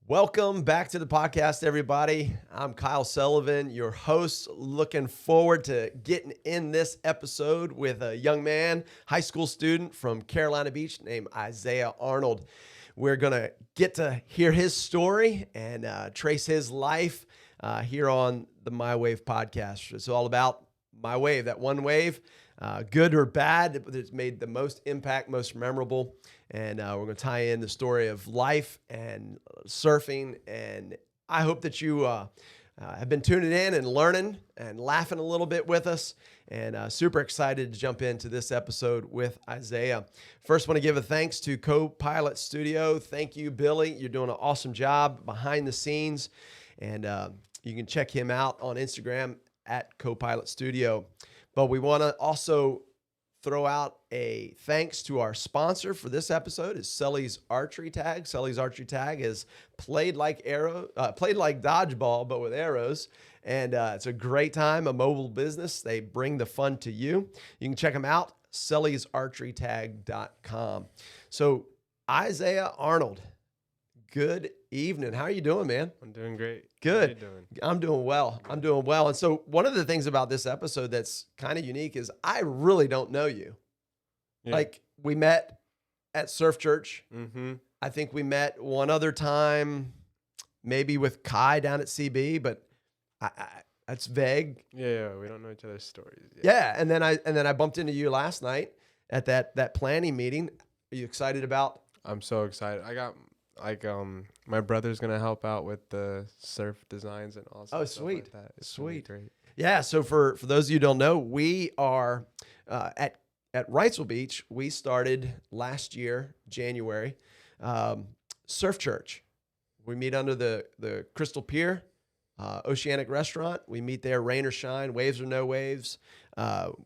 Welcome back to the podcast, everybody. I'm Kyle Sullivan, your host. Looking forward to getting in this episode with a young man, high school student from Carolina Beach named Isaiah Arnold. We're going to get to hear his story and trace his life here on the My Wave podcast. It's all about My Wave, that one wave, good or bad, that's made the most impact, most memorable. And we're going to tie in the story of life and surfing. And I hope that you have been tuning in and learning and laughing a little bit with us. And super excited to jump into this episode with Isaiah. First, want to give a thanks to Co-Pilot Studio. Thank you, Billy. You're doing an awesome job behind the scenes. And you can check him out on Instagram at Co-Pilot Studio. But we want to also throw out a thanks to our sponsor for this episode is Sully's Archery Tag. Sully's Archery Tag is played like dodgeball, but with arrows. And it's a great time, a mobile business. They bring the fun to you. You can check them out, sullysarcherytag.com. So Isaiah Arnold, good evening. How are you doing, man? I'm doing great. Good. How are you doing? I'm doing well. I'm doing well. And so one of the things about this episode that's kind of unique is I really don't know you. Yeah. Like we met at Surf Church. Mm-hmm. I think we met one other time, maybe with Kai down at CB, but that's vague. Yeah, we don't know each other's stories. Yeah. And then I bumped into you last night at that planning meeting. Are you excited about? I'm so excited. I got my brother's gonna help out with the surf designs and all. Oh, stuff sweet. Like that. It's Sweet. Great. Yeah. So for those of you who don't know, we are at Wrightsville Beach. We started last year, January, Surf Church. We meet under the Crystal Pier, Oceanic Restaurant. We meet there, rain or shine, waves or no waves. We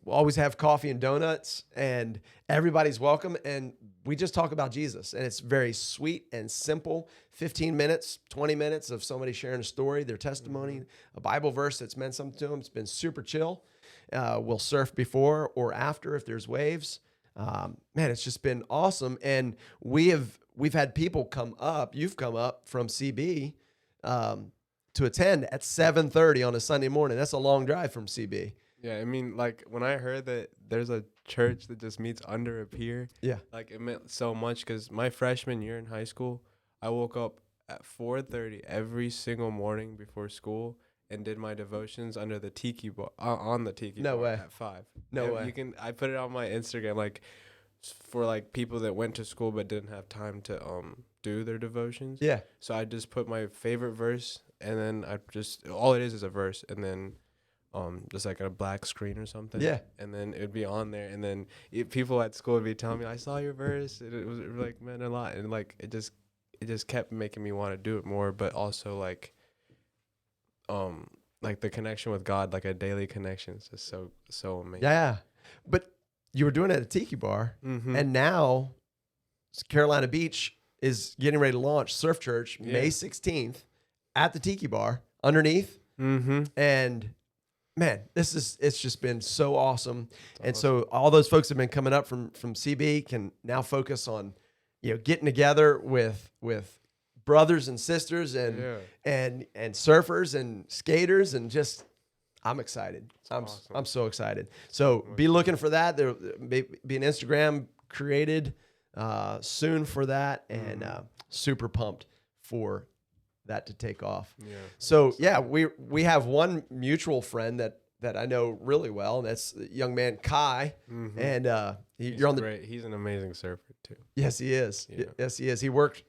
always have coffee and donuts, and everybody's welcome. And we just talk about Jesus, and it's very sweet and simple. 15 minutes, 20 minutes of somebody sharing a story, their testimony, a Bible verse that's meant something to them. It's been super chill. We'll surf before or after if there's waves. Man, it's just been awesome. And we've had people come up. You've come up from CB to attend at 7:30 on a Sunday morning. That's a long drive from CB. Yeah, I mean, like when I heard that there's a church that just meets under a pier, Yeah. like it meant so much because my freshman year in high school, I woke up at 4:30 every single morning before school and did my devotions under the tiki bar on the tiki No bar way. at 5. No And way. I put it on my Instagram like for like people that went to school but didn't have time to do their devotions. Yeah. So I just put my favorite verse and then I just all it is a verse and then just like a black screen or something. Yeah. And then it'd be on there and then people at school would be telling me I saw your verse and it was like meant a lot and like it just kept making me want to do it more, but also like the connection with God, like a daily connection is just so amazing. Yeah. But you were doing it at a tiki bar, Mm-hmm. and now Carolina Beach is getting ready to launch Surf Church May 16th at the tiki bar underneath. Mm-hmm. And man, it's just been so awesome. And awesome. so all those folks have been coming up from CB can now focus on, getting together with brothers and sisters and surfers and skaters and just, I'm excited. Awesome. I'm so excited. So be looking for that. There may be an Instagram created soon for that, and super pumped for that to take off. Yeah. So we have one mutual friend that I know really well, and that's the young man Kai. Mm-hmm. And He's you're on great. He's an amazing surfer too. Yes, he is. Yeah. Yes, he is. He worked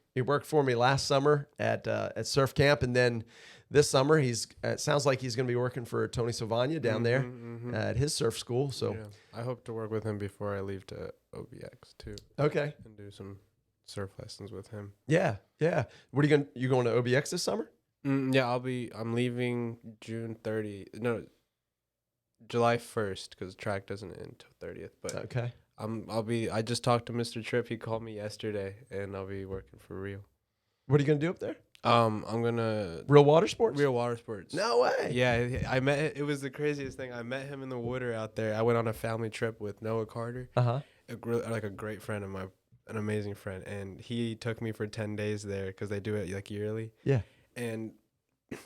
for me last summer at surf camp, and then this summer it sounds like he's going to be working for Tony Silvagna down there at his surf school. So I hope to work with him before I leave to OBX too. Okay. And do some surf lessons with him. Yeah. What are you going to OBX this summer? Yeah, I'm leaving July 1st because track doesn't end until 30th. But Okay. I just talked to Mr. Tripp. He called me yesterday, and I'll be working for Rio. What are you going to do up there? I'm gonna Real water sports? Real water sports. No way. Yeah, I met. It was the craziest thing. I met him in the water out there. I went on a family trip with Noah Carter, Uh-huh. a great friend of an amazing friend, and he took me for 10 days there because they do it like yearly. Yeah. And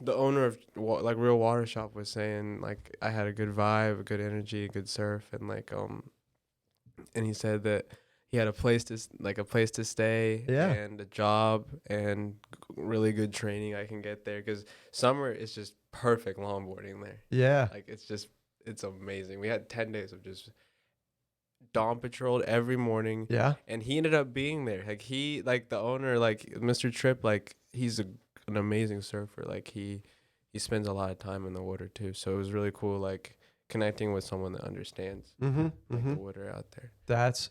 the owner of like Real Water Shop was saying like I had a good vibe, a good energy, a good surf, and like and he said that he had a place to stay Yeah. and a job and really good training I can get there because summer is just perfect longboarding there. Yeah. Like it's amazing. We had 10 days of just dawn patrolled every morning. Yeah. And he ended up being there. Like the owner, like Mr. Tripp, like he's an amazing surfer. Like he spends a lot of time in the water too. So it was really cool, like connecting with someone that understands the water out there. That's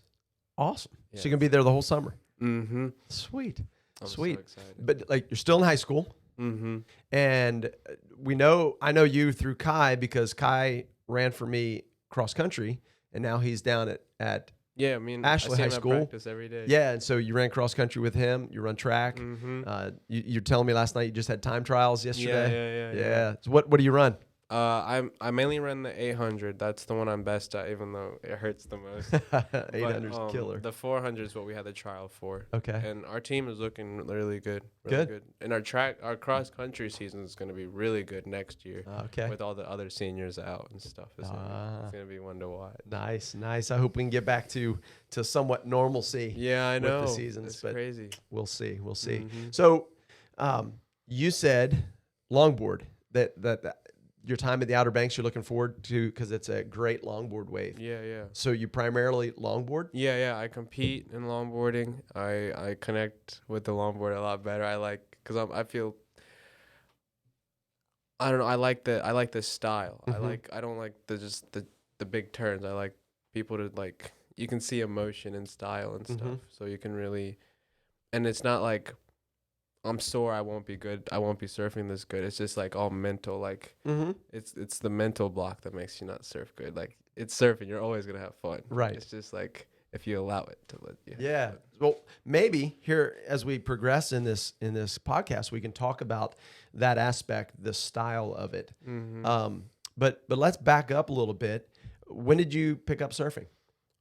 awesome. Yeah. So you're gonna be there the whole summer. Mm-hmm. Sweet. I'm Sweet. so excited. But like you're still in high school. Mm-hmm. And I know you through Kai because Kai ran for me cross country, and now he's down at Yeah, I mean, Ashley I see High him at School. practice every day. Yeah, and so you ran cross country with him. You run track. Mm-hmm. You're telling me last night you just had time trials yesterday. Yeah. So what do you run? I mainly run the 800. That's the one I'm best at, even though it hurts the most. 800's killer. The 400 is what we had the trial for. Okay. And our team is looking really good. Good. And our cross country season is going to be really good next year. Okay. With all the other seniors out and stuff. It's going to be one to watch. Nice. I hope we can get back to somewhat normalcy. Yeah, I know. With the seasons, it's but crazy. We'll see. Mm-hmm. So, you said longboard that your time at the Outer Banks you're looking forward to because it's a great longboard wave. Yeah. So you primarily longboard? Yeah. I compete in longboarding. I connect with the longboard a lot better. I feel. I don't know. I like the style. Mm-hmm. I don't like the big turns. I like people to like. You can see emotion and style and stuff. Mm-hmm. So you can really, and it's not like. I'm sore. I won't be good. I won't be surfing this good. It's just like all mental. Like it's the mental block that makes you not surf good. Like it's surfing. You're always gonna have fun. Right. It's just like if you allow it to let you. Yeah. Well, maybe here as we progress in this podcast, we can talk about that aspect, the style of it. Mm-hmm. But let's back up a little bit. When did you pick up surfing?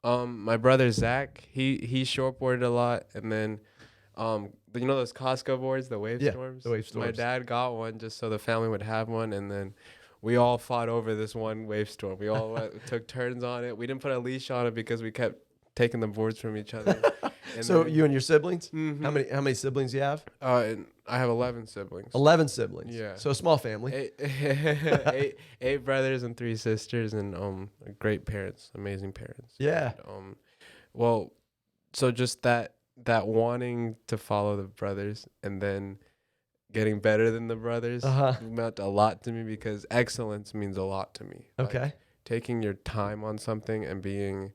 My brother Zach, he shortboarded a lot, and then you know those Costco boards, the wave storms? The wave storms. My dad got one just so the family would have one, and then we all fought over this one wave storm. We all took turns on it. We didn't put a leash on it because we kept taking the boards from each other. So you and your siblings? Mm-hmm. How many siblings do you have? And I have 11 siblings. 11 siblings. Yeah. So a small family. Eight brothers and 3 sisters, and great parents, amazing parents. Yeah. And, well, so just that wanting to follow the brothers and then getting better than the brothers meant a lot to me because excellence means a lot to me. Okay. Like, taking your time on something and being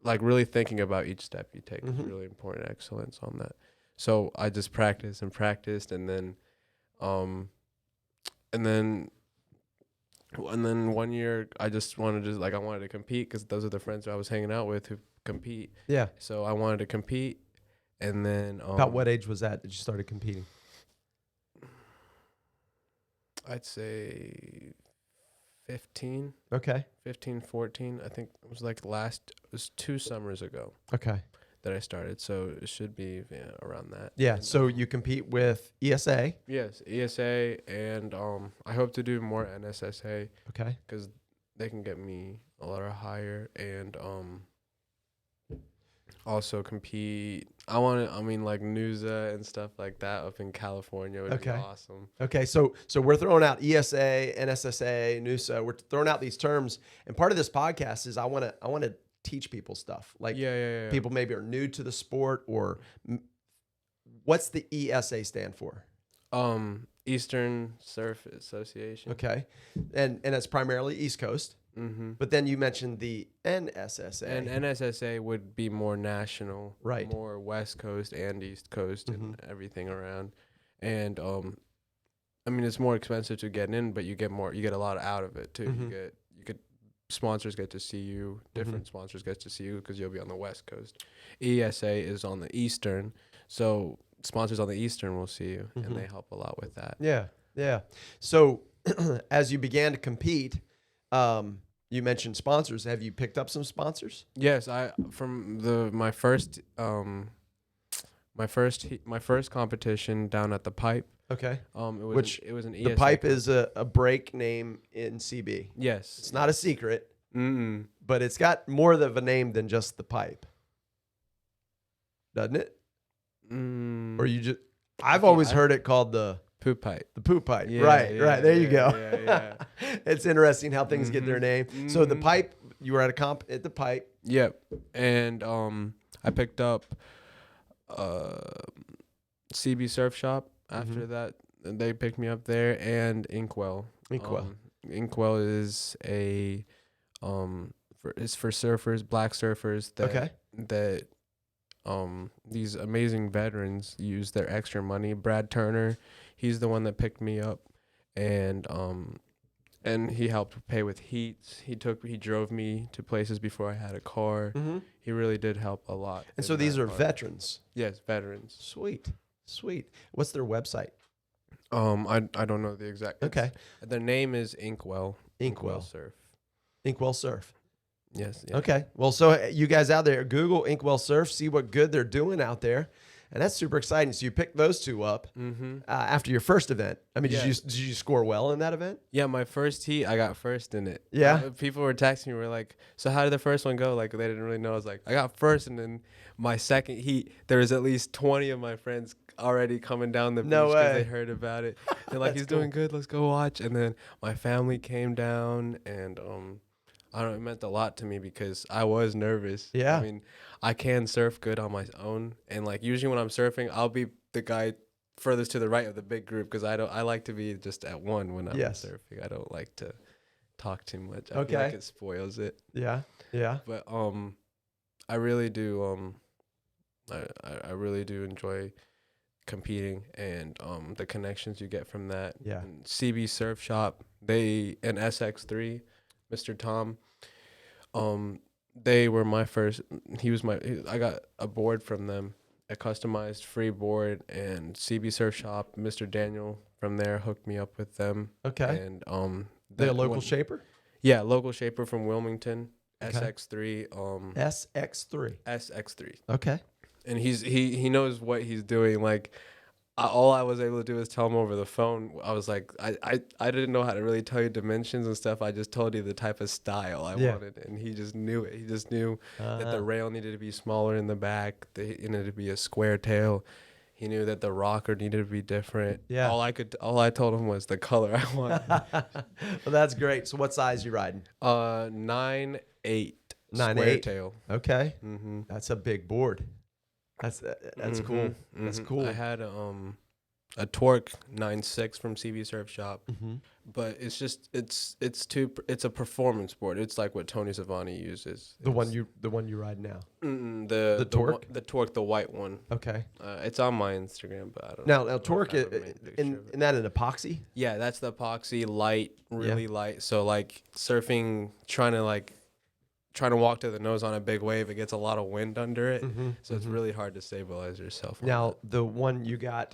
like really thinking about each step you take is really important. Excellence on that. So I just practiced and then one year I wanted to compete because those are the friends who I was hanging out with who compete. Yeah. So I wanted to compete, and then About what age was that you started competing? I'd say 15. Okay. 15, 14. I think it was 2 summers ago Okay. that I started. So it should be around that. Yeah. And, So you compete with ESA. yes, ESA, and I hope to do more NSSA Okay. because they can get me a lot higher, and also compete. Like NUSA and stuff like that up in California would be awesome. Okay, so we're throwing out ESA, NSSA, NUSA. We're throwing out these terms, and part of this podcast is I want to teach people stuff. Like people maybe are new to the sport, or what's the ESA stand for? Eastern Surf Association. Okay, and it's primarily East Coast. Mm-hmm. But then you mentioned the NSSA. And NSSA would be more national, right? More West Coast and East Coast and everything around. And it's more expensive to get in, but you get a lot out of it too. You get sponsors get to see you, different sponsors get to see you because you'll be on the West Coast. ESA is on the Eastern, so sponsors on the Eastern will see you, and they help a lot with that. Yeah. So as you began to compete, You mentioned sponsors. Have you picked up some sponsors? Yes, I from the my first competition down at the Pipe. Okay. It was an The ESA Pipe is a break name in CB. Yes. It's not a secret, Mm. but it's got more of a name than just the Pipe, doesn't it? Mm. Or you just? I've always heard it called the Poop Pipe. poop pipe. Yeah, Right. There you go. Yeah. It's interesting how things get their name. So the Pipe, you were at a comp at the Pipe. Yep. And I picked up CB Surf Shop after that. And they picked me up there, and Inkwell. Inkwell is for surfers, black surfers that these amazing veterans use their extra money. Brad Turner, he's the one that picked me up, and he helped pay with heats. He drove me to places before I had a car. Mm-hmm. He really did help a lot. And so these are veterans. Yes, veterans. Sweet. What's their website? I don't know the exact. Okay. Their name is Inkwell. Inkwell Surf. Inkwell Surf. Yes. Yeah. Okay. Well, so you guys out there, Google Inkwell Surf, see what good they're doing out there. And that's super exciting. So you picked those two up after your first event. I mean, did you score well in that event? Yeah, my first heat, I got first in it. Yeah. People were texting me, were like, so how did the first one go? Like, they didn't really know. I was like, I got first. And then my second heat, there was at least 20 of my friends already coming down the beach because they heard about it. They're like, he's doing good. Let's go watch. And then my family came down, and I don't know, it meant a lot to me because I was nervous. Yeah. I mean, I can surf good on my own. And like usually when I'm surfing, I'll be the guy furthest to the right of the big group because I like to be just at one when I'm surfing. I don't like to talk too much. I feel like it spoils it. Yeah. Yeah. But I really do I really do enjoy competing, and the connections you get from that. Yeah. And CB Surf Shop, and SX3, Mr. Tom, they were my first. I got a board from them, a customized free board, and CB Surf Shop, Mr. Daniel from there hooked me up with them. Okay. And they're a local shaper? Yeah, local shaper from Wilmington. Okay. SX3. SX3. Okay. And he knows what he's doing. Like, all I was able to do was tell him over the phone. I was like, I didn't know how to really tell you dimensions and stuff. I just told you the type of style I wanted, and he just knew it. He just knew that the rail needed to be smaller in the back. It needed to be a square tail. He knew that the rocker needed to be different. Yeah. All I told him was the color I wanted. Well, that's great. So what size you riding? 9.8 square tail. Okay. Mm-hmm. That's a big board. That's cool. That's cool. I had a Torque 9.6 from CB Surf Shop, but it's a performance board. It's like what Tony Savani uses. The one you ride now. The Torque? The Torque, the white one. Okay. It's on my Instagram, but I don't. Now Torque in that an epoxy? Yeah, that's the epoxy, light, really light. So like surfing, trying to walk to the nose on a big wave, it gets a lot of wind under it. So it's really hard to stabilize yourself. Now, the one you got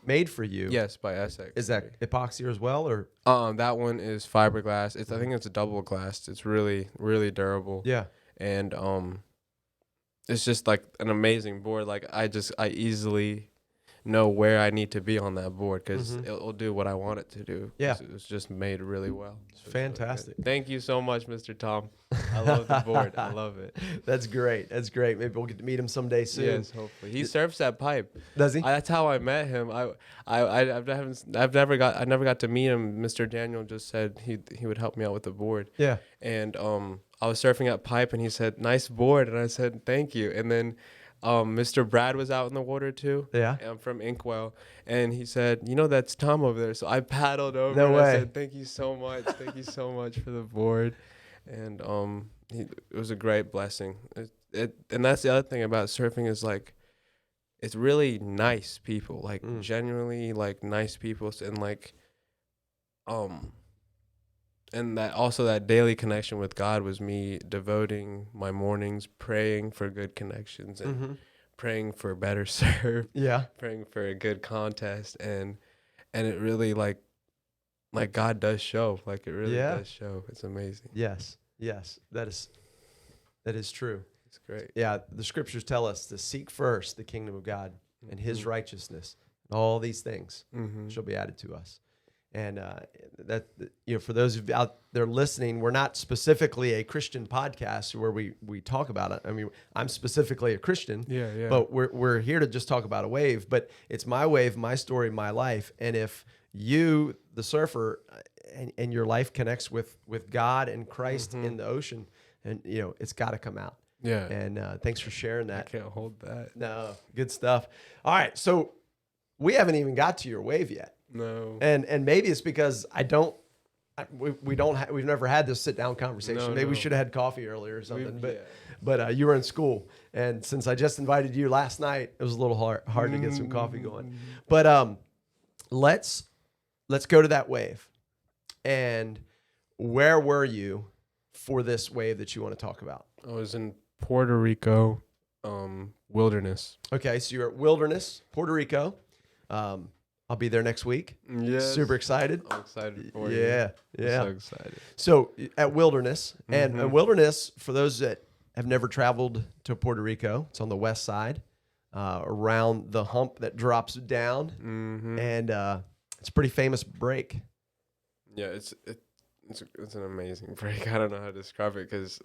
made for you. Yes, by SX. Is that epoxy as well, or? That one is fiberglass. I think it's a double glass. It's really, really durable. Yeah. And it's just like an amazing board. Like I easily know where I need to be on that board because it'll do what I want it to do. Yeah. It's just made really well. So fantastic. Really Thank you so much, Mr. Tom. I love the board. I love it. That's great. Maybe we'll get to meet him someday soon. Yes, hopefully. He surfs that pipe. Does he? That's how I met him. I never got to meet him. Mr. Daniel just said he would help me out with the board. Yeah. And I was surfing at pipe, and he said, "Nice board," and I said, "Thank you." And then Mr. Brad was out in the water too. Yeah. I'm from Inkwell. And he said, that's Tom over there. So I paddled over and I said, thank you so much. Thank you so much for the board. And it was a great blessing. And that's the other thing about surfing is like, it's really nice people, like genuinely like nice people. And like, and that daily connection with God was me devoting my mornings praying for good connections and praying for better serve. Yeah. Praying for a good contest. And it really like God does show. Like it really does show. It's amazing. Yes. Yes, that is true. It's great. Yeah, the scriptures tell us to seek first the kingdom of God and His Mhm. righteousness, and all these things Mhm. shall be added to us. And for those of you out there listening, we're not specifically a Christian podcast where we talk about it. I mean, I'm specifically a Christian, Yeah, yeah. but we're here to just talk about a wave. But it's my wave, my story, my life. And if you, the surfer, and your life connects with God and Christ in the ocean, and it's got to come out. Yeah. And thanks for sharing I that. can't hold that. No, good stuff. All right, so we haven't even got to your wave yet. No. And maybe it's because we've never had this sit down conversation. No, Maybe we no. should have had coffee earlier or something. Yeah. But you were in school, and since I just invited you last night, it was a little hard to get some coffee going. But let's go to that wave. And where were you for this wave that you want to talk about? I was in Puerto Rico, wilderness. Okay, so you're at Wilderness, Puerto Rico. I'll be there next week. Yes. Super excited. I'm excited for you. Yeah, yeah. I'm so excited. So at Wilderness, and Mhm. Wilderness, for those that have never traveled to Puerto Rico, it's on the west side, around the hump that drops down, and it's a pretty famous break. Yeah, it's an amazing break. I don't know how to describe it because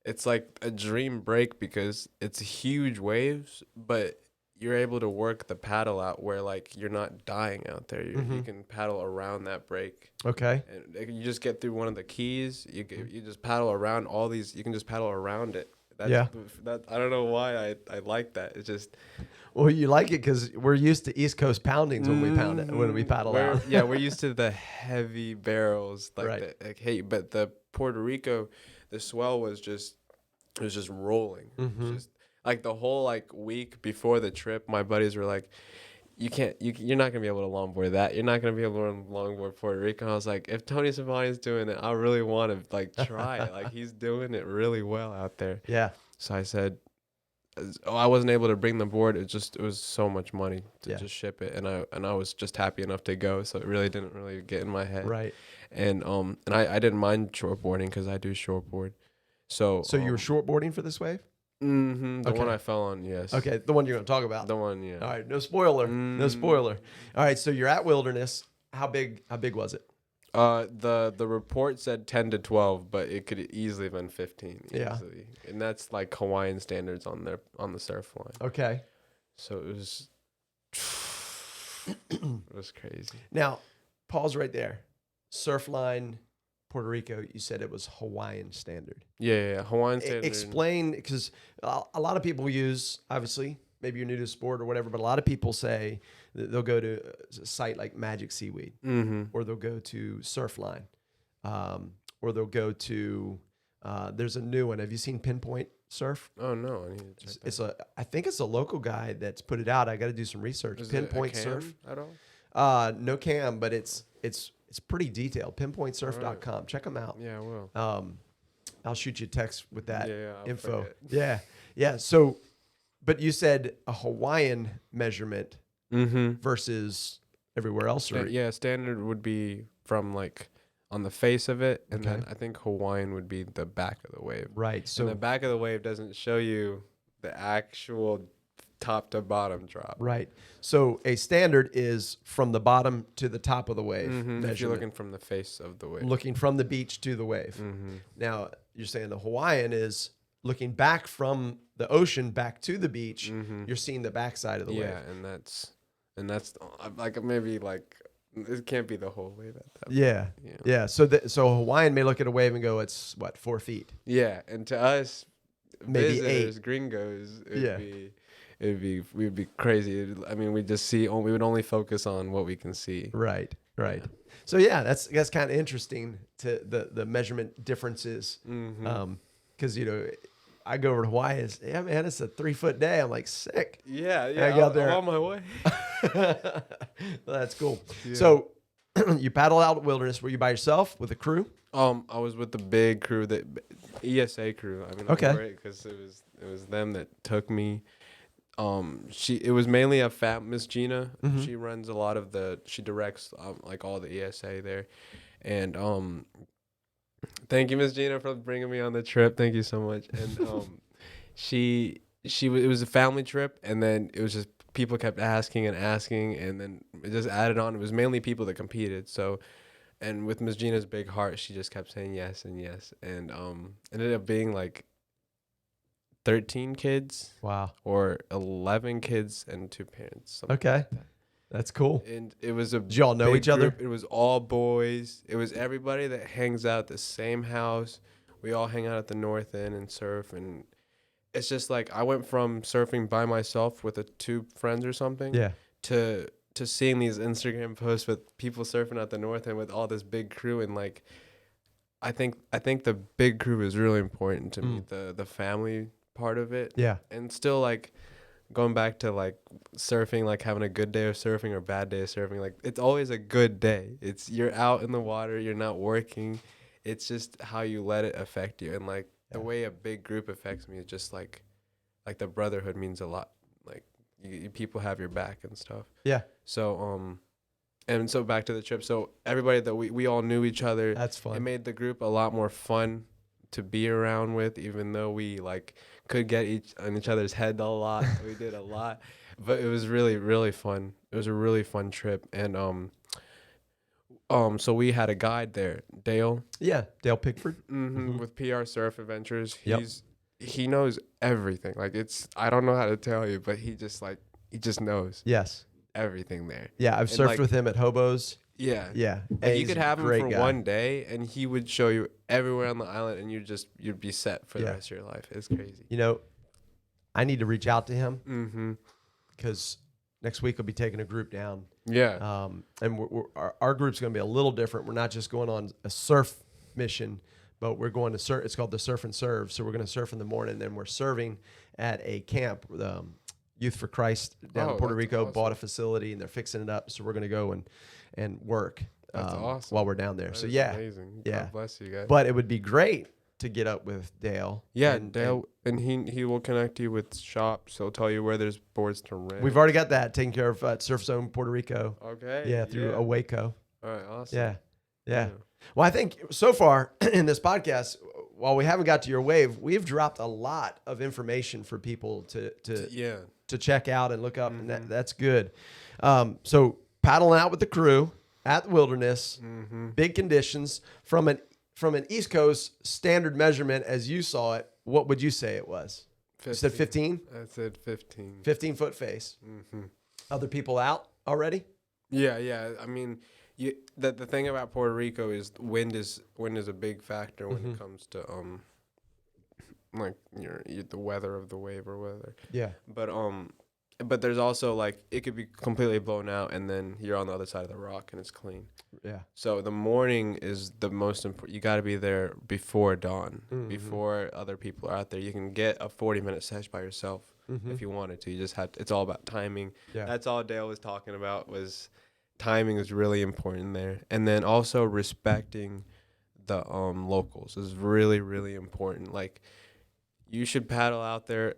it's like a dream break because it's huge waves, but you're able to work the paddle out where you're not dying out there. You can paddle around that break. Okay. And you just get through one of the keys. You just paddle around all these. You can just paddle around it. Yeah. I don't know why I like that. It's just. Well, you like it because we're used to East Coast poundings when we pound it, when we paddle out. Yeah, we're used to the heavy barrels, Right. but the Puerto Rico, the swell was just rolling. Just the whole week before the trip, my buddies were like, you're not gonna be able to longboard that. You're not gonna be able to longboard Puerto Rico. And I was like, if Tony Savani's doing it, I really want to try it. He's doing it really well out there. Yeah. So I said, I wasn't able to bring the board. It was so much money to just ship it, and I was just happy enough to go. So it really didn't get in my head. Right. And I didn't mind shortboarding because I do shortboard. So you were shortboarding for this wave? The Okay. one I fell on, yes. Okay, the one you're going to talk about. The one, yeah. All right, no spoiler. No spoiler. All right, so you're at Wilderness. How big was it? The report said 10 to 12, but it could easily have been 15. Yeah. Easily. And that's Hawaiian standards on the surf line. Okay. So it was crazy. Now, pause right there. Surf line, Puerto Rico, you said it was Hawaiian standard. Yeah, Hawaiian standard. Explain, because a lot of people use, obviously, maybe you're new to sport or whatever, but a lot of people say that they'll go to a site like Magic Seaweed, or they'll go to Surfline, or they'll go to, there's a new one. Have you seen Pinpoint Surf? Oh, no. I need to check I think it's a local guy that's put it out. I got to do some research. Is Pinpoint it a cam Surf. at all? No cam, but it's pretty detailed. Pinpointsurf.com. Right. Check them out. Yeah, I will. I'll shoot you a text with that I'll info. forget. Yeah. So, but you said a Hawaiian measurement versus everywhere else, or Yeah, standard would be from on the face of it, and Okay. then I think Hawaiian would be the back of the wave. right. So And the back of the wave doesn't show you the actual top to bottom drop. right. So a standard is from the bottom to the top of the wave. If you're measurement. looking from the face of the wave. Looking from the beach to the wave. Now you're saying the Hawaiian is looking back from the ocean back to the beach. You're seeing the backside of the wave. Yeah, and that's maybe it can't be the whole wave at that point. Yeah. So so Hawaiian may look at a wave and go, it's what, 4 feet? Yeah, and to us, Maybe visitors, 8. gringos, Yeah. we'd be crazy. I mean, we just we would only focus on what we can see. Right. So yeah, that's kind of interesting to the measurement differences. Because I go over to Hawaii. Yeah, man, it's a 3 foot day. I'm like, sick. Yeah, I got there. I'm on my way. Well, that's cool. Yeah. So you paddle out Wilderness. Were you by yourself with a crew? I was with the big crew, the ESA crew. I mean, Okay. because it was them that took me. It was mainly a Miss Gina. She runs a lot of she directs all the ESA there, and Thank you, Miss Gina, for bringing me on the trip. Thank you so much. And it was a family trip, and then it was just people kept asking and asking, and then it just added on. It was mainly people that competed. So, and with Miss Gina's big heart, she just kept saying yes and yes, and ended up being like 13 kids. Wow. Or 11 kids and 2 parents. Something Okay. like that. That's cool. And it was a Did y'all know big each other? group. It was all boys. It was everybody that hangs out at the same house. We all hang out at the North End and surf. And it's just like I went from surfing by myself with 2 friends or something Yeah. to seeing these Instagram posts with people surfing at the North End with all this big crew. And like I think the big crew is really important to me, the family part of it. Yeah. And still like going back to like surfing, like having a good day of surfing or bad day of surfing, like it's always a good day. It's you're out in the water, you're not working. It's just how you let it affect you. And like the way a big group affects me is just like the brotherhood means a lot. Like people have your back and stuff. Yeah. So and so back to the trip. So everybody that we all knew each other. That's fun. It made the group a lot more fun to be around with, even though we like could get on each other's head a lot. We did a lot, but it was really, really fun. It was a really fun trip. And so we had a guide there, Dale. Yeah, Dale Pickford. With PR Surf Adventures. Yep. He knows everything. Like I don't know how to tell you, but he just knows Yes. everything there. Yeah, I've surfed with him at Hobos. Yeah. Yeah. And you could have him for guy. one day, and he would show you everywhere on the island, and you'd be set for the rest of your life. It's crazy. You know, I need to reach out to him because next week we'll be taking a group down. Yeah. And our group's going to be a little different. We're not just going on a surf mission, but we're going to surf. It's called the Surf and Serve. So we're going to surf in the morning, and then we're serving at a camp. Youth for Christ down in Puerto Rico bought a facility, and they're fixing it up. So we're going to go and work awesome. while we're down there. That so is yeah, amazing. yeah. God bless you guys. But it would be great to get up with Dale. Yeah, Dale, and he will connect you with shops. He'll tell you where there's boards to rent. We've already got that taken care of at Surf Zone Puerto Rico. Okay. Yeah, through Awaco. All right, awesome. Yeah. Well, I think so far in this podcast, while we haven't got to your wave, we've dropped a lot of information for people to check out and look up, and that's good. So paddling out with the crew at the Wilderness, big conditions from an East Coast standard measurement as you saw it. What would you say it was? 15. You said 15? I said 15. 15-foot face. Other people out already? Yeah. I mean, the thing about Puerto Rico is wind is a big factor when it comes to like the weather of the wave or whatever. Yeah. But there's also like it could be completely blown out and then you're on the other side of the rock and it's clean. Yeah. So the morning is the most important. You got to be there before dawn, before other people are out there. You can get a 40-minute sesh by yourself if you wanted to. You just had it's all about timing. Yeah. That's all Dale was talking about was timing is really important there. And then also respecting the locals is really, really important. Like you should paddle out there.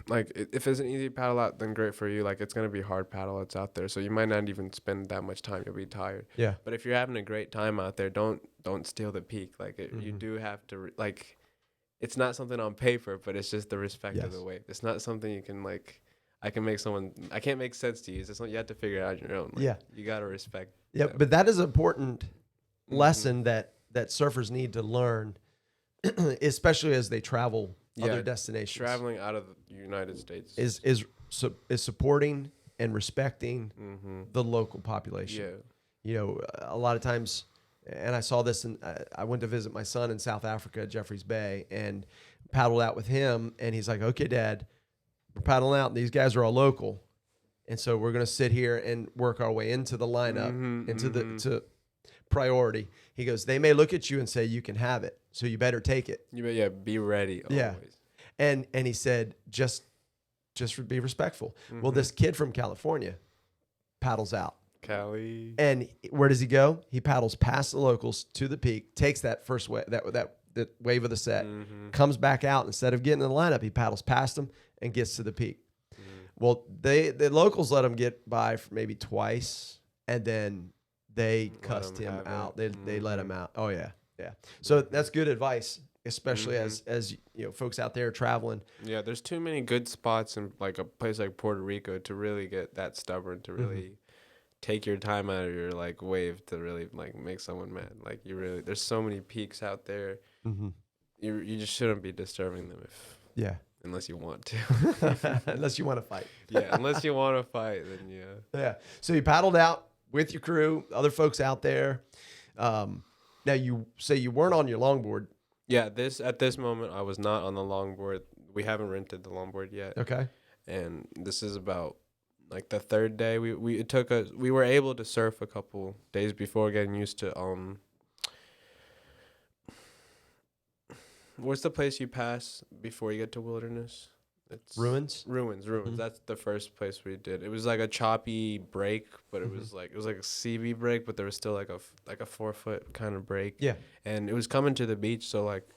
Like if it's an easy paddle out, then great for you. Like it's gonna be hard paddle outs out there, so you might not even spend that much time. You'll be tired. Yeah. But if you're having a great time out there, don't steal the peak. Like you do have to like. It's not something on paper, but it's just the respect of the wave. It's not something you can like. I can't make sense to you. It's something you have to figure it out on your own. Like, you gotta respect. Yeah, them. but that is an important lesson that surfers need to learn, especially as they travel other destinations. Traveling out of the United States is supporting and respecting the local population. Yeah. You know, a lot of times, and I saw this, I went to visit my son in South Africa, Jeffreys Bay, and paddled out with him, and he's like, okay, Dad, we're paddling out, and these guys are all local, and so we're going to sit here and work our way into the lineup, to priority. He goes, they may look at you and say, you can have it, so you better take it. Be ready always. Yeah. And he said, just be respectful. Well, this kid from California paddles out. Cali. And where does he go? He paddles past the locals to the peak, takes that first wave, that wave of the set, comes back out. Instead of getting in the lineup, he paddles past them and gets to the peak. Well, the locals let him get by for maybe twice, and then they cussed him out. They let him out. Oh yeah. Yeah. So that's good advice, especially Mm-hmm. as you know, folks out there traveling. Yeah, there's too many good spots in like a place like Puerto Rico to really get that stubborn to Mm-hmm. really take your time out of your like wave to really like make someone mad. Like you really, there's so many peaks out there. Mm-hmm. You just shouldn't be disturbing them if Yeah. unless you want to. Unless you want to fight. Yeah, unless you want to fight, then yeah. Yeah. So you paddled out with your crew, other folks out there. Now you say you weren't on your longboard. Yeah, this at this moment I was not on the longboard. We haven't rented the longboard yet. Okay. And this is about like the third day. It took us, we were able to surf a couple days before getting used to what's the place you pass before you get to Wilderness? It's Ruins. Ruins. Mhm. That's the first place we did. It was like a choppy break, but it was like a CB break, but there was still like a 4 foot kind of break. Yeah. And it was coming to the beach, so like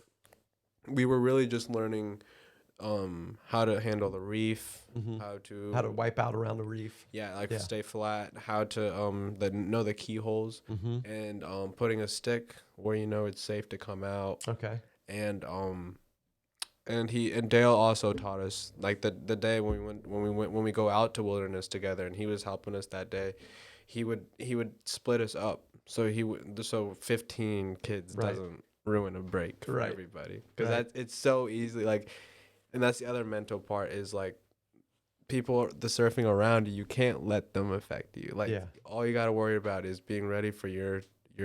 we were really just learning how to handle the reef, Mhm. how to Wipe out around the reef. yeah, like Yeah. stay flat, how to know the keyholes, Mm-hmm. and putting a stick where you know it's safe to come out, Okay. and Dale also taught us like the day when we go out to Wilderness together, and he was helping us that day. He would split us up, so 15 kids Right. doesn't ruin a break for Right. everybody, because Right. it's so easily like, and that's the other mental part is like people the surfing around you can't let them affect you. Like Yeah. all you got to worry about is being ready for your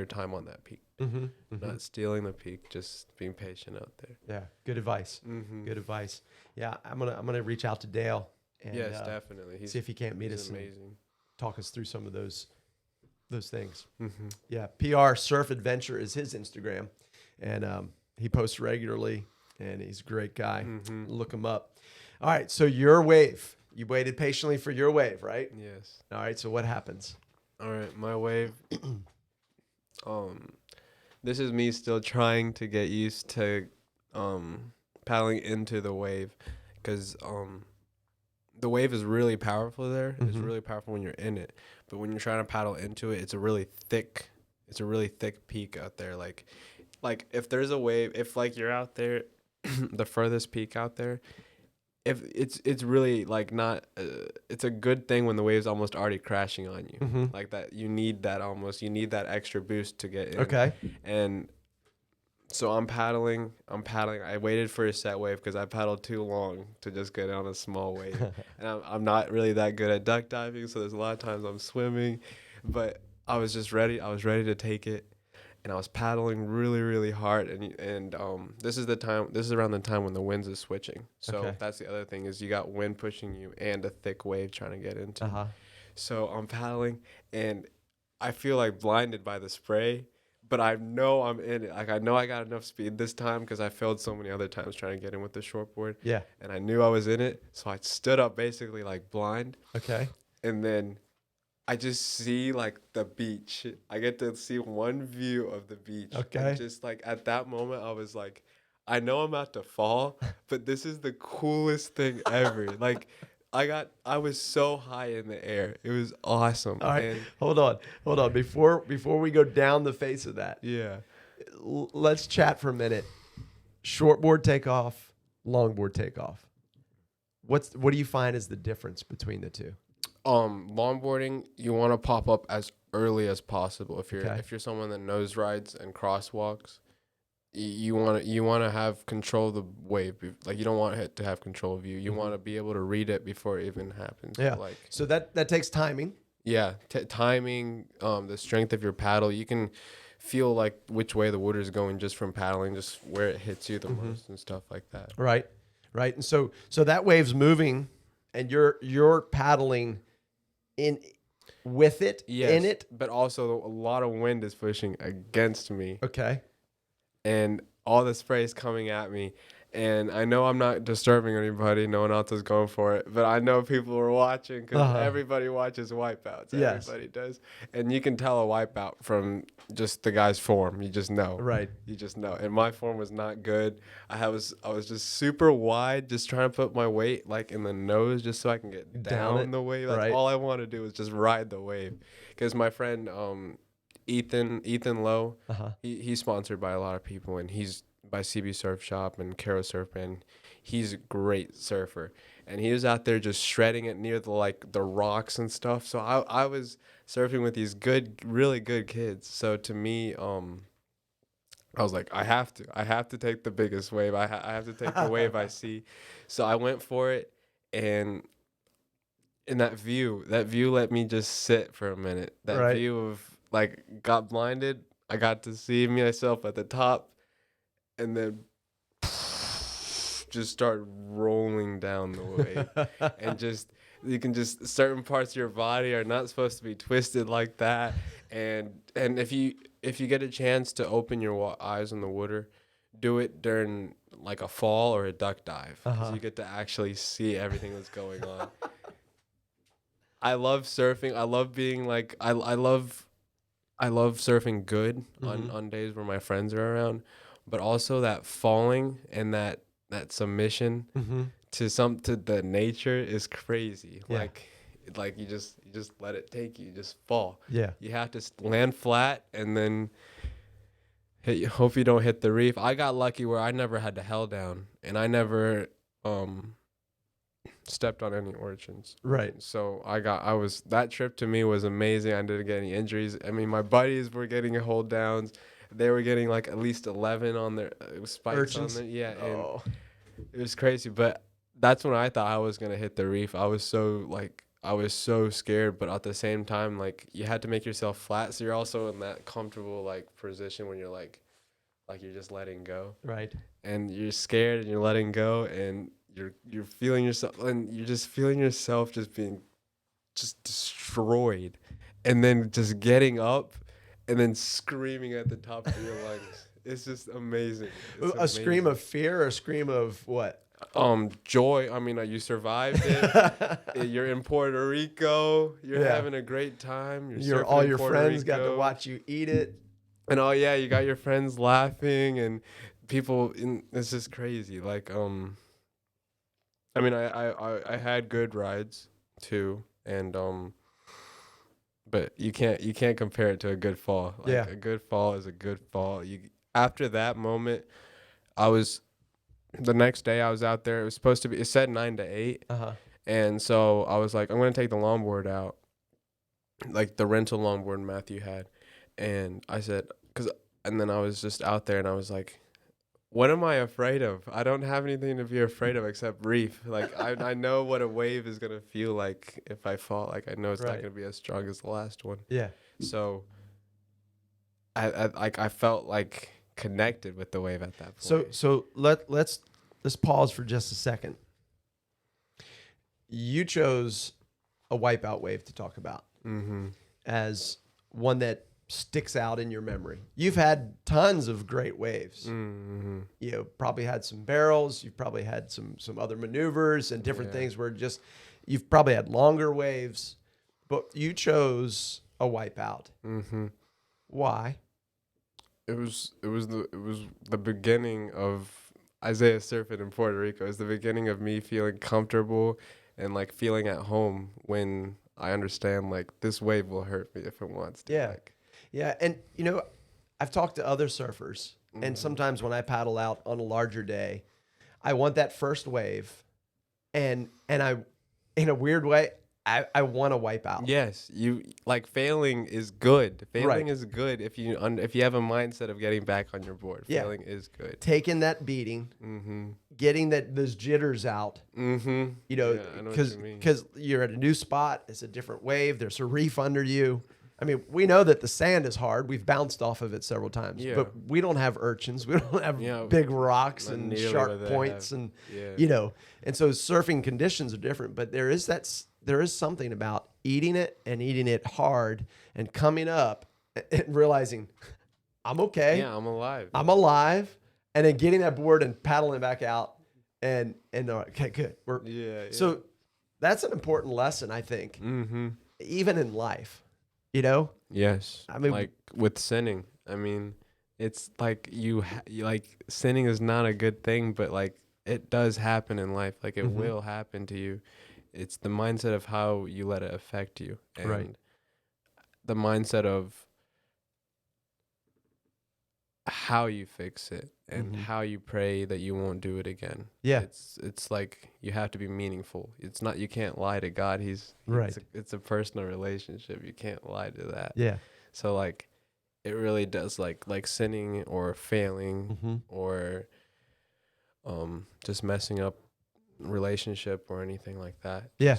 time on that peak, Mm-hmm. Mm-hmm. not stealing the peak, just being patient out there. Yeah. Good advice. Mm-hmm. Good advice. Yeah. I'm gonna reach out to Dale and Yes, definitely. see if he can't meet he's us and amazing. talk us through some of those things. Mm-hmm. Yeah. PR Surf Adventure is his Instagram, and he posts regularly, and he's a great guy. Mm-hmm. Look him up. All right. So your wave. You waited patiently for your wave, right? Yes. All right. So what happens? All right, my wave. This is me still trying to get used to paddling into the wave, because the wave is really powerful there. It's Mhm. really powerful when you're in it, but when you're trying to paddle into it, it's a really thick peak out there. Like if there's a wave, if like you're out there, the furthest peak out there, if it's really like not it's a good thing when the wave's almost already crashing on you. Mhm. Like that you need that extra boost to get in. Okay. And so I'm paddling. I waited for a set wave because I paddled too long to just get on a small wave. And I'm not really that good at duck diving, so there's a lot of times I'm swimming, but I was just ready. I was ready to take it, and I was paddling really, really hard. And this is around the time when the winds is switching. So Okay. that's the other thing is you got wind pushing you and a thick wave trying to get into. Uh-huh. So I'm paddling, and I feel like blinded by the spray, but I know I'm in it. Like I know I got enough speed this time because I failed so many other times trying to get in with the shortboard. Yeah. And I knew I was in it, so I stood up basically like blind, Okay. and then I just see like the beach. I get to see one view of the beach. Okay. And just like at that moment, I was like, I know I'm about to fall, but this is the coolest thing ever. Like I was so high in the air. It was awesome. All right. And Hold on. Before we go down the face of that, yeah. let's chat for a minute. Shortboard takeoff, longboard takeoff. What do you find is the difference between the two? Longboarding, you want to pop up as early as possible. If Okay. you're someone that nose rides and crosswalks, you want to have control of the wave. Like you don't want it to have control of you. You want to be able to read it before it even happens. Yeah. Like So that takes timing. yeah, timing, the strength of your paddle. You can feel like which way the water is going just from paddling, just where it hits you the most and stuff like that. Right. And so that wave's moving, and you're paddling in with it, Yes, in it. but also a lot of wind is pushing against me. Okay. And all the spray is coming at me. And I know I'm not disturbing anybody. No one else is going for it. But I know people are watching because everybody watches wipeouts. Yes. Everybody does. And you can tell a wipeout from just the guy's form. You just know. Right. You just know. And my form was not good. I was just super wide, just trying to put my weight like in the nose just so I can get Down it. down the wave. That's Right. all I want to do is just ride the wave. Because my friend, Ethan Lowe. Uh-huh. He's sponsored by a lot of people, and he's by CB Surf Shop and Caro Surf Band. He's a great surfer, and he was out there just shredding it near the rocks and stuff. So I was surfing with these really good kids. So to me, I was like, I have to take the biggest wave. I have to take the wave I see. So I went for it, and in that view let me just sit for a minute. That Right. view of like got blinded. I got to see myself at the top, and then just start rolling down the wave, and just you can just certain parts of your body are not supposed to be twisted like that, and if you get a chance to open your eyes in the water, do it during like a fall or a duck dive, because you get to actually see everything that's going on. I love surfing. I love being like I love surfing good on days where my friends are around, but also that falling and that submission to the nature is crazy. Yeah. Like you just let it take you. Just fall. Yeah. You have to land flat and then hope you don't hit the reef. I got lucky where I never had to hell down, and I never stepped on any urchins. Right. So that trip to me was amazing. I didn't get any injuries. I mean, my buddies were getting hold downs. They were getting like at least 11 on their spikes Urchins? on there. Yeah, Oh. and it was crazy. But that's when I thought I was gonna hit the reef. I was so scared, but at the same time, like you had to make yourself flat, so you're also in that comfortable like position when you're like you're just letting go. Right. And you're scared and you're letting go, and you're feeling yourself, and you're just feeling yourself just being just destroyed, and then just getting up and then screaming at the top of your lungs. It's just amazing. A scream of fear or a scream of what? Joy. I mean, you survived it. You're in Puerto Rico. You're having a great time. All your Puerto friends Rico. got to watch you eat it. And you got your friends laughing, and people. It's just crazy. Like I mean, I had good rides too, and but you can't compare it to a good fall. Like, a good fall is a good fall. After that moment, the next day I was out there. It was supposed to be. It said 9 to 8, and so I was like, I'm gonna take the longboard out, like the rental longboard Matthew had, and I said, and then I was just out there, and I was like, what am I afraid of? I don't have anything to be afraid of except reef. Like I know what a wave is gonna feel like if I fall. Like I know it's not gonna be as strong as the last one. Yeah. So I felt like connected with the wave at that point. So let's pause for just a second. You chose a wipeout wave to talk about as one that sticks out in your memory. You've had tons of great waves. You probably had some barrels. You've probably had some other maneuvers and different things where you've probably had longer waves, but you chose a wipeout. Why? It was the beginning of Isaiah surfing in Puerto Rico. It was the beginning of me feeling comfortable and like feeling at home when I understand like this wave will hurt me if it wants to. Yeah. Yeah. And I've talked to other surfers, and sometimes when I paddle out on a larger day, I want that first wave, and I, in a weird way, I want to wipe out. Yes, you like failing is good. Failing Right. is good if you have a mindset of getting back on your board. Yeah. Failing is good. Taking that beating, getting those jitters out. Yeah, I know what you mean. Because you're at a new spot, it's a different wave. There's a reef under you. I mean, we know that the sand is hard. We've bounced off of it several times, but we don't have urchins. We don't have big rocks and sharp points, and and so surfing conditions are different. But there is something about eating it hard and coming up and realizing I'm okay. Yeah, I'm alive. I'm alive, and then getting that board and paddling back out, and okay, good. So that's an important lesson, I think, even in life. Yes. I mean, like with sinning. I mean, it's like like sinning is not a good thing, but like it does happen in life. Like it will happen to you. It's the mindset of how you let it affect you, and the mindset of how you fix it and how you pray that you won't do it again. Yeah. It's like you have to be meaningful. It's not, you can't lie to God. Right. It's a personal relationship. You can't lie to that. Yeah. So like it really does, like sinning or failing or just messing up relationship or anything like that. Yeah.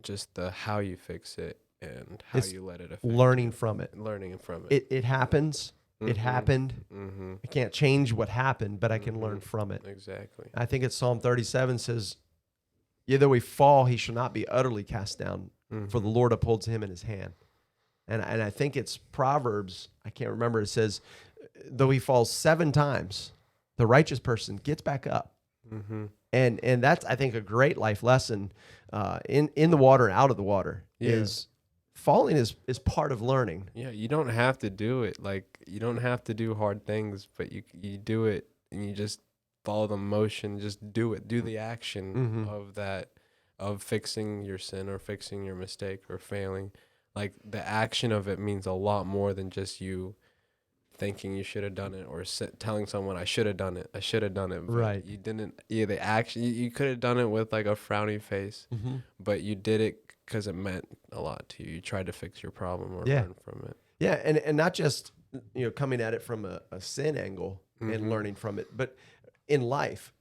Just the how you fix it and how It's you let it affect learning you. from it. Learning from it. It happens. It happened. I can't change what happened, but I can learn from it. Exactly. I think it's Psalm 37 says, "Yea, though we fall, he shall not be utterly cast down, for the Lord upholds him in his hand." And I think it's Proverbs, I can't remember, it says, though he falls 7 times, the righteous person gets back up. And that's, I think, a great life lesson in the water and out of the water. Is falling is part of learning. Yeah, you don't have to do it. Like, you don't have to do hard things, but you do it and you just follow the motion. Just do it. Do the action of that, of fixing your sin or fixing your mistake or failing. Like, the action of it means a lot more than just you thinking you should have done it or telling someone, I should have done it. I should have done it. But Right. you didn't. Yeah, the action, you could have done it with like a frowny face, but you did it because it meant a lot to you. You tried to fix your problem or learn from it. Yeah, and not just, coming at it from a sin angle and learning from it, but in life,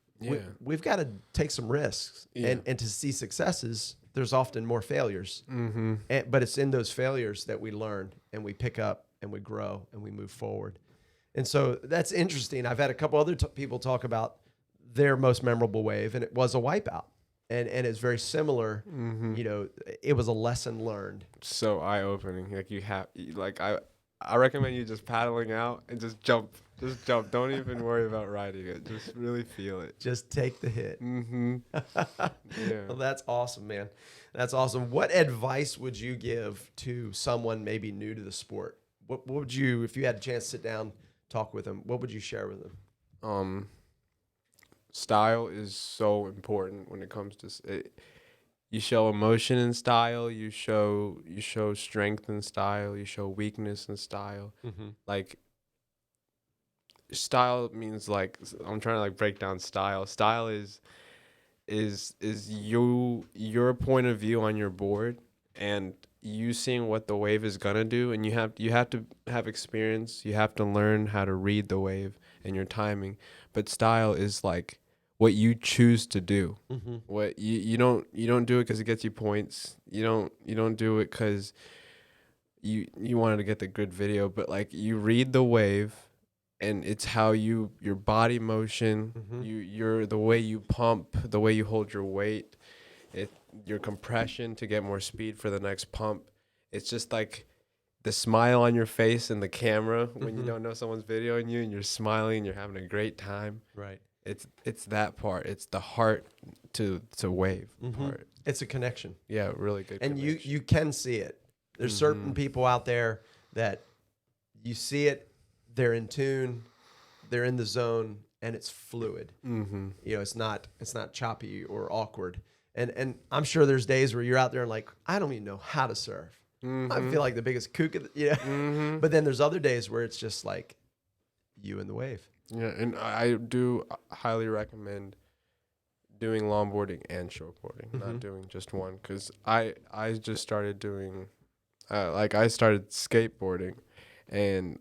we've got to take some risks. And to see successes, there's often more failures. But it's in those failures that we learn and we pick up and we grow and we move forward. And so that's interesting. I've had a couple other people talk about their most memorable wave, and it was a wipeout. And it's very similar. It was a lesson learned. So eye-opening. Like I recommend you just paddling out and just jump. Just jump. Don't even worry about riding it. Just really feel it. Just take the hit. Yeah. Well, that's awesome, man. That's awesome. What advice would you give to someone maybe new to the sport? What would you, if you had a chance to sit down, talk with them, what would you share with them? Style is so important when it comes to it. You show emotion in style. You show strength in style. You show weakness in style. Like, style means, like, I'm trying to like break down style. Style is your point of view on your board and you seeing what the wave is gonna do, and you have to have experience. You have to learn how to read the wave and your timing. But style is like what you choose to do. What you don't do it because it gets you points. You don't do it because you wanted to get the good video. But like, you read the wave, and it's how your body motion, your the way you pump, the way you hold your weight, your compression to get more speed for the next pump. It's just like the smile on your face in the camera when you don't know someone's videoing you and you're smiling, you're having a great time. Right. It's that part. It's the heart to wave part. It's a connection. Yeah, really good. And connection. you can see it. There's certain people out there that you see it, they're in tune, they're in the zone, and it's fluid. It's not choppy or awkward. And I'm sure there's days where you're out there and like, I don't even know how to serve. I feel like the biggest kook of But then there's other days where it's just like you and the wave. Yeah, and I do highly recommend doing longboarding and shortboarding, not doing just one, because I just started doing, I started skateboarding, and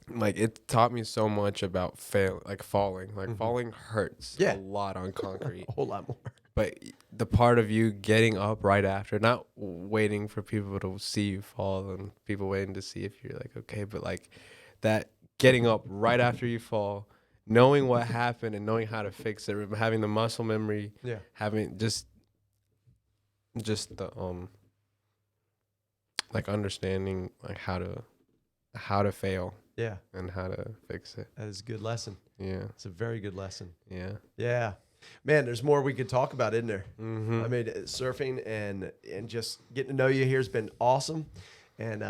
like, it taught me so much about falling. Like, falling hurts a lot on concrete. A whole lot more. But the part of you getting up right after, not waiting for people to see you fall and people waiting to see if you're like okay, but like that getting up right after you fall, knowing what happened and knowing how to fix it, having the muscle memory, having just the like understanding like how to fail. Yeah. And how to fix it. That is a good lesson. Yeah. It's a very good lesson. Yeah. Yeah. Man, there's more we could talk about, isn't there? I mean, surfing and just getting to know you here has been awesome. And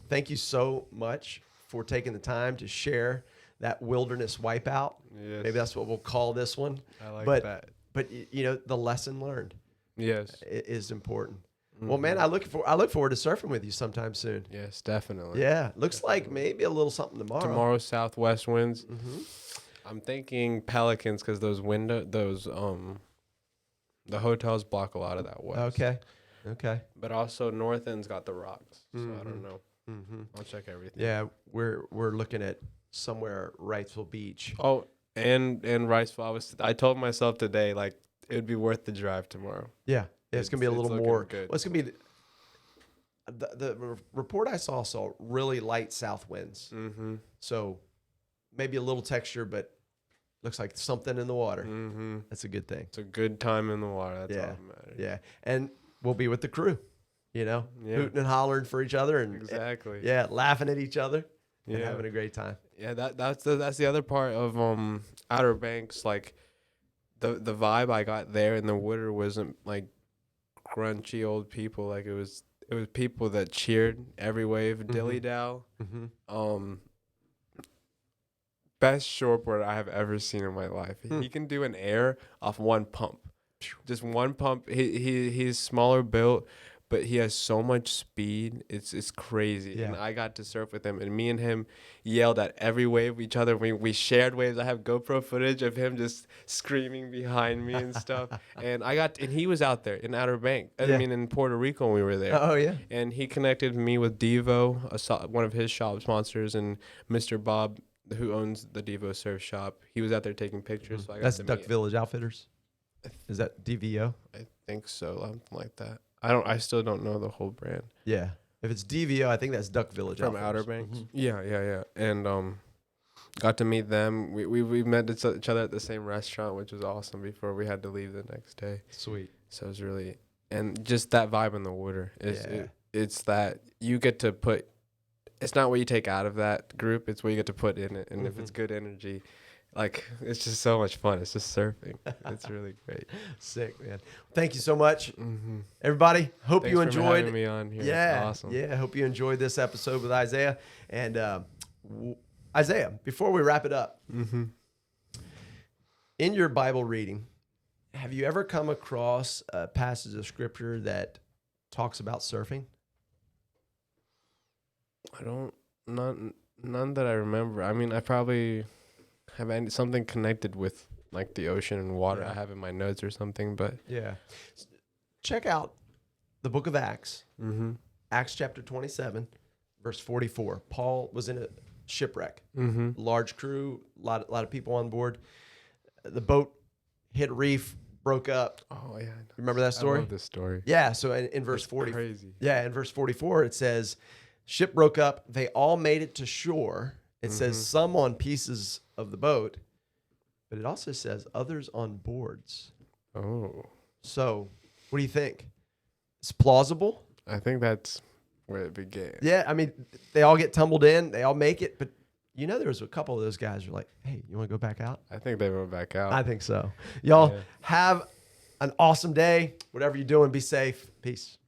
thank you so much for taking the time to share that wilderness wipeout. Yes. Maybe that's what we'll call this one. I like that. But, the lesson learned Yes. is important. Well, man, I look forward to surfing with you sometime soon. Yes, definitely. Yeah, looks like maybe a little something tomorrow. Tomorrow, southwest winds. Mm-hmm. I'm thinking Pelicans because the hotels block a lot of that west. Okay. But also North End's got the rocks, so I don't know. Mm-hmm. I'll check everything. Yeah, we're looking at somewhere Wrightsville Beach. Oh, and Riceville. I told myself today like it would be worth the drive tomorrow. Yeah, it's gonna be a little looking more. good. Well, it's gonna be the report I saw really light south winds. Mm-hmm. So maybe a little texture, but looks like something in the water. Mm-hmm. That's a good thing. It's a good time in the water. That's all that matters. Yeah, and we'll be with the crew, Yeah. hooting and hollering for each other, and Exactly. laughing at each other, and Yeah. having a great time. Yeah, that's the other part of Outer Banks. Like the vibe I got there in the water wasn't like crunchy old people. Like it was people that cheered every wave. Dilly Dow. Mm-hmm. Best shortboarder I have ever seen in my life. He can do an air off one pump. Just one pump. He's smaller built, but he has so much speed. It's crazy. Yeah. And I got to surf with him, and me and him yelled at every wave each other. We shared waves. I have GoPro footage of him just screaming behind me and stuff. And he was out there in Outer Banks. I mean, in Puerto Rico when we were there. Oh yeah. And he connected me with Devo, one of his shop sponsors, and Mr. Bob, who owns the Devo Surf Shop. He was out there taking pictures. So I got That's to Duck meet. Village Outfitters. Is that DVO? I think so, something like that. I still don't know the whole brand. Yeah. If it's DVO, I think that's Duck Village From Outfitters. Outer Banks. Mhm. Yeah. And got to meet them. We met each other at the same restaurant, which was awesome before we had to leave the next day. Sweet. So it was really, and just that vibe in the water it's that you get to put. It's not what you take out of that group. It's what you get to put in it. And if it's good energy, like it's just so much fun. It's just surfing. It's really great. Sick, man. Thank you so much, Mm-hmm. everybody. Hope Thanks you for enjoyed. having me on here. Yeah, It's awesome. Yeah, hope you enjoyed this episode with Isaiah. And Isaiah, before we wrap it up, Mm-hmm. in your Bible reading, have you ever come across a passage of scripture that talks about surfing? None that I remember. I mean, I probably have something connected with like the ocean and water. Yeah. I have in my notes or something, but Yeah. Check out the book of Acts, mm-hmm. Acts chapter 27, verse 44. Paul was in a shipwreck, Mm-hmm. large crew, a lot of people on board. The boat hit a reef, broke up. Oh yeah. Remember that story? I love this story. Yeah. So in verse It's 40, crazy. yeah, in verse 44, it says, ship broke up. They all made it to shore. It says some on pieces of the boat, but it also says others on boards. Oh, So what do you think? It's plausible. I think that's where it began. Yeah. I mean, they all get tumbled in. They all make it. But there was a couple of those guys who were like, hey, you want to go back out? I think they went back out. I think so. Y'all Yeah. have an awesome day. Whatever you're doing, be safe. Peace.